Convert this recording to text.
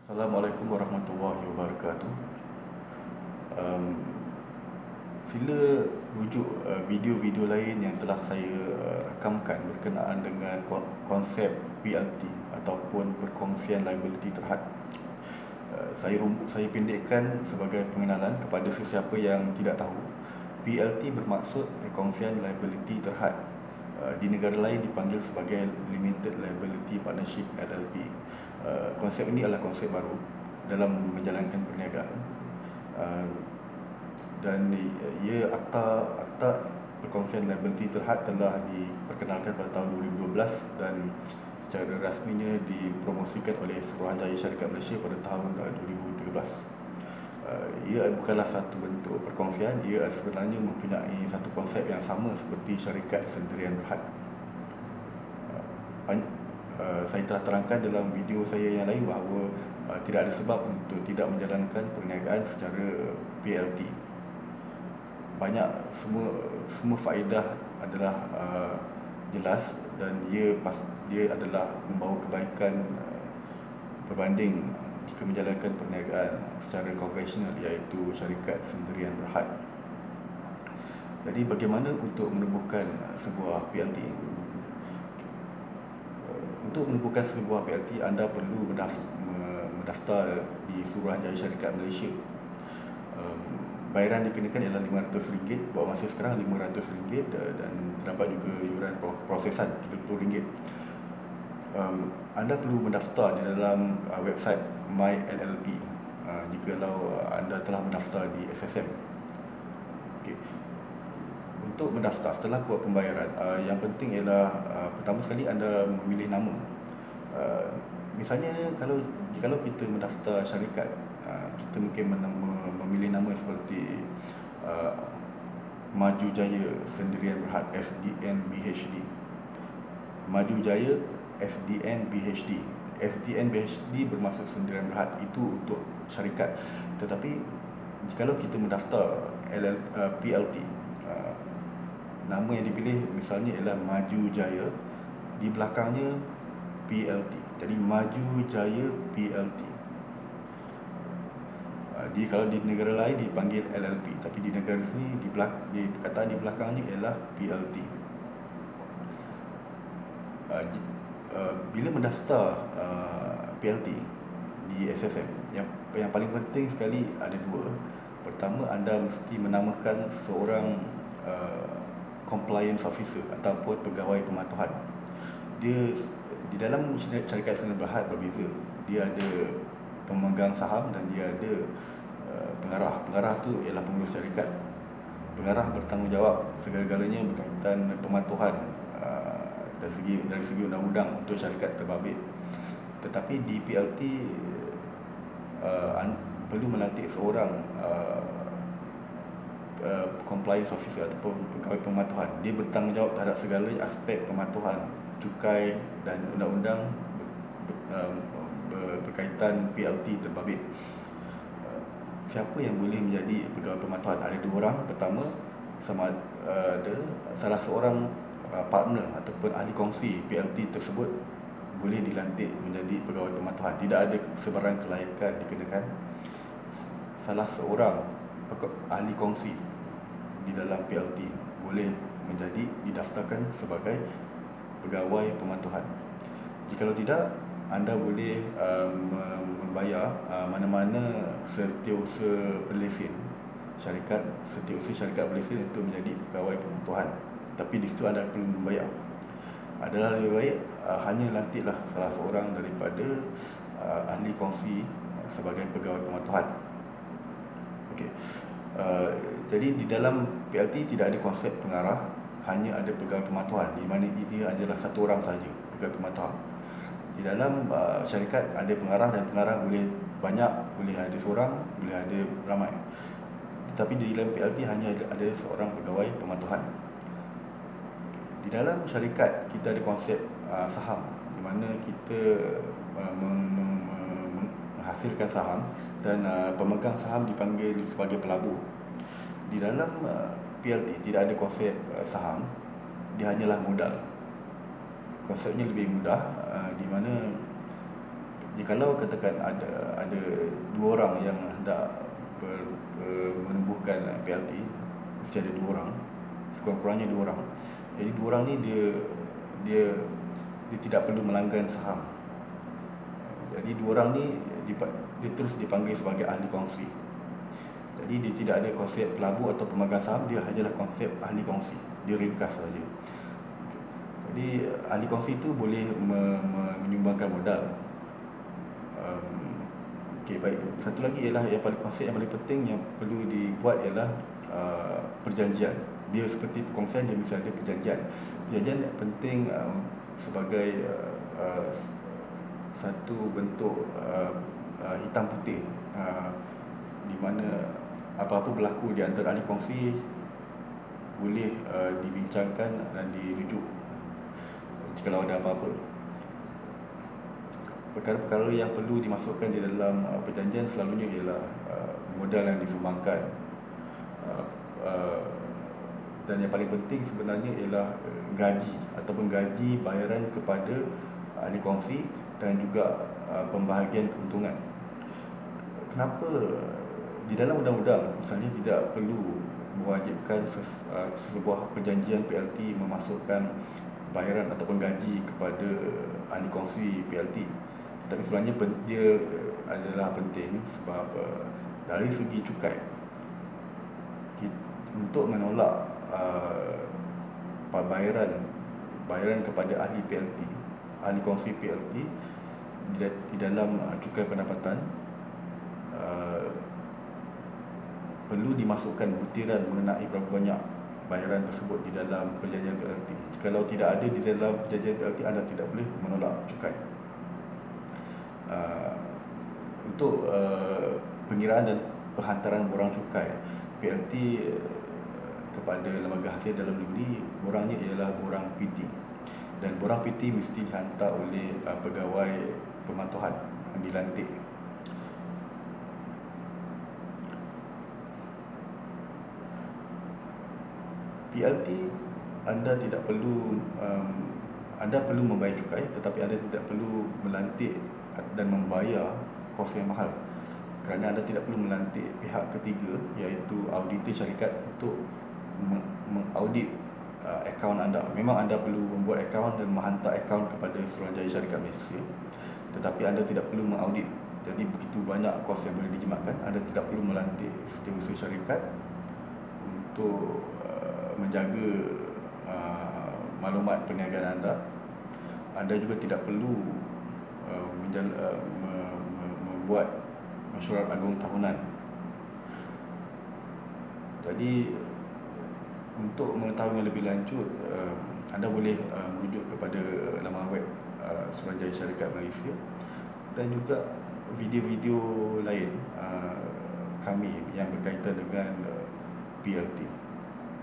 Assalamualaikum warahmatullahi wabarakatuh. Um, Sila rujuk video-video lain yang telah saya rakamkan berkenaan dengan konsep PLT ataupun perkongsian liability terhad. Saya pendekkan sebagai pengenalan kepada sesiapa yang tidak tahu. PLT bermaksud perkongsian liability terhad. Di negara lain dipanggil sebagai Limited Liability Partnership LLP. Konsep ini adalah konsep baru dalam menjalankan perniagaan. Dan ia akta perkongsian liability terhad telah diperkenalkan pada tahun 2012 dan secara rasminya dipromosikan oleh Suruhanjaya Syarikat Malaysia pada tahun 2013. Ia bukanlah satu bentuk perkongsian, ia sebenarnya mempunyai satu konsep yang sama seperti syarikat sendirian berhad. Saya telah terangkan dalam video saya yang lain bahawa tidak ada sebab untuk tidak menjalankan perniagaan secara PLT. Banyak semua faedah adalah jelas dan dia adalah membawa kebaikan berbanding jika menjalankan perniagaan secara konvensional, iaitu syarikat sendirian berhad. Jadi bagaimana untuk menubuhkan sebuah PLT? Untuk menubuhkan sebuah PLT, anda perlu mendaftar di Suruhanjaya Syarikat Malaysia. Bayaran yang dikenakan ialah RM500, buat masa sekarang RM500, dan terdapat juga iuran prosesan RM30. Anda perlu mendaftar di dalam website MyLLP jikalau anda telah mendaftar di SSM. Okay. Untuk mendaftar setelah buat pembayaran, yang penting ialah pertama sekali anda memilih nama. Misalnya kalau kita mendaftar syarikat, kita mungkin memilih nama seperti Maju Jaya Sendirian Berhad SDN BHD. Maju Jaya SDN BHD. SDN BHD bermaksud Sendirian Berhad, itu untuk syarikat. Tetapi jikalau kita mendaftar PLT, nama yang dipilih misalnya ialah Maju Jaya, di belakangnya PLT. Jadi Maju Jaya PLT. Kalau di negara lain dipanggil LLP, tapi di negara sini perkataan di belakangnya ialah PLT. Bila mendaftar PLT di SSM, yang paling penting sekali ada dua. Pertama, anda mesti menamakan seorang compliance officer ataupun pegawai pematuhan. Dia di dalam syarikat sendirian berhad berbeza. Dia ada pemegang saham dan dia ada pengarah. Pengarah tu ialah pengurus syarikat. Pengarah bertanggungjawab segala-galanya berkaitan pematuhan dari segi undang-undang untuk syarikat terbabit. Tetapi di PLT perlu melantik seorang compliance officer ataupun pegawai pematuhan. Dia bertanggungjawab terhadap segala aspek pematuhan, cukai dan undang-undang berkaitan PLT terbabit. Siapa yang boleh menjadi pegawai pematuhan? Ada dua orang. Pertama, ada salah seorang partner ataupun ahli kongsi PLT tersebut boleh dilantik menjadi pegawai pematuhan. Tidak ada sebarang kelayakan dikenakan. Salah seorang ahli kongsi di dalam PLT boleh didaftarkan sebagai pegawai pematuhan. Jikalau tidak, anda boleh membayar mana-mana setiausaha berlesen syarikat, setiausaha syarikat berlesen untuk menjadi pegawai pematuhan. Tapi di situ anda perlu membayar. Adalah lebih baik hanya lantiklah salah seorang daripada ahli kongsi sebagai pegawai pematuhan. Okey. Jadi di dalam PLT tidak ada konsep pengarah, hanya ada pegawai pematuhan, di mana dia adalah satu orang saja, pegawai pematuhan. Di dalam syarikat ada pengarah, dan pengarah boleh banyak, boleh ada seorang, boleh ada ramai. Tetapi di dalam PLT hanya ada seorang pegawai pematuhan. Di dalam syarikat kita ada konsep saham, di mana kita menghasilkan saham dan pemegang saham dipanggil sebagai pelabur. Di dalam PLT tidak ada konsep saham, dia hanyalah modal. Konsepnya lebih mudah, di mana Jikalau katakan ada dua orang yang hendak menubuhkan PLT, mesti ada dua orang, sekurang-kurangnya dua orang. Jadi dua orang ni dia tidak perlu melanggan saham. Jadi dua orang ni dia terus dipanggil sebagai ahli kongsi. Jadi dia tidak ada konsep pelabur atau pemegang saham, dia hanyalah konsep ahli kongsi. Dia ringkas saja. Jadi ahli kongsi itu boleh menyumbangkan modal. Okey, baik. Satu lagi ialah konsep yang paling penting yang perlu dibuat ialah perjanjian. Dia seperti perkongsian, dia mesti ada perjanjian. Perjanjian penting sebagai satu bentuk hitam putih, di mana apa-apa berlaku di antara ahli kongsi boleh dibincangkan dan dirujuk jikalau ada apa-apa. Perkara-perkara yang perlu dimasukkan di dalam perjanjian selalunya ialah modal yang disumbangkan, dan yang paling penting sebenarnya ialah gaji ataupun gaji bayaran kepada ahli kongsi dan juga pembahagian keuntungan. Kenapa di dalam undang-undang misalnya tidak perlu mewajibkan sebuah perjanjian PLT memasukkan bayaran ataupun gaji kepada ahli kongsi PLT? Tapi sebenarnya dia adalah penting sebab dari segi cukai, untuk menolak bayaran kepada ahli PLT, ahli kongsi PLT di dalam cukai pendapatan, perlu dimasukkan butiran mengenai berapa banyak bayaran tersebut di dalam perjanjian PLT. Kalau tidak ada di dalam perjanjian PLT, anda tidak boleh menolak cukai. Untuk pengiraan dan penghantaran borang cukai PLT kepada lembaga hasil dalam negeri, borangnya ialah borang PT, dan borang PT mesti dihantar oleh pegawai pemantauan yang dilantik. PLT anda perlu membayar cukai, tetapi anda tidak perlu melantik dan membayar kos yang mahal, kerana anda tidak perlu melantik pihak ketiga iaitu auditor syarikat untuk mengaudit akaun anda. Memang anda perlu membuat akaun dan menghantar akaun kepada Suruhanjaya Syarikat Malaysia, tetapi anda tidak perlu mengaudit. Jadi begitu banyak kos yang boleh dijimatkan, anda tidak perlu melantik setiausaha syarikat untuk menjaga maklumat perniagaan anda. Anda juga tidak perlu membuat mesyuarat agung tahunan. Jadi untuk mengetahui yang lebih lanjut, anda boleh merujuk kepada laman web Suruhanjaya Syarikat Malaysia dan juga video-video lain kami yang berkaitan dengan PLT.